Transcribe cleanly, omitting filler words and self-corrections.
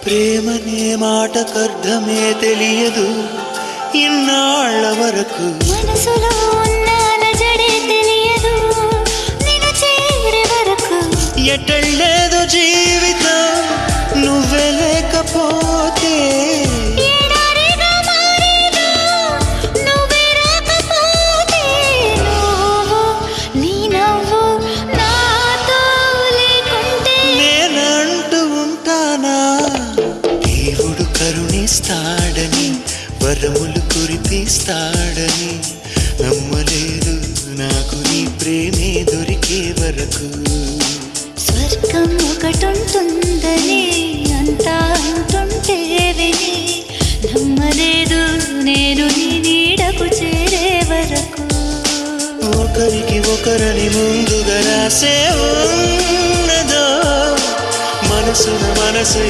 ప్రేమనే మాటకర్థమే తెలియదు ఇన్నాళ్ళ వరకు. మనసులో ఉన్న అలజడే తెలియదు నిన్ను చేరే వరకు. ఎటళ్ళేదో జీవితం నువ్వే లేకపోతే. ఎడారిగా మారేదో నువ్వే రాకపోతే. నువ్వు నీ నవ్వు నాతో లేకుంటే నేనంటూ ఉంటానా దేవుడు కరుణిస్తాడని వరములు కురిపిస్తాడని. నమ్మలేదు నాకు నీ ప్రేమే దొరికే వరకు. స్వర్గం ఒకటుంటుందని అంతా అంటుంటే విని నమ్మలేదు నేను నీ నీడకు చేరే వరకు. ఒకరికి ఒకరని ముందుగా రాసే ఉన్నదో మనసున మనసు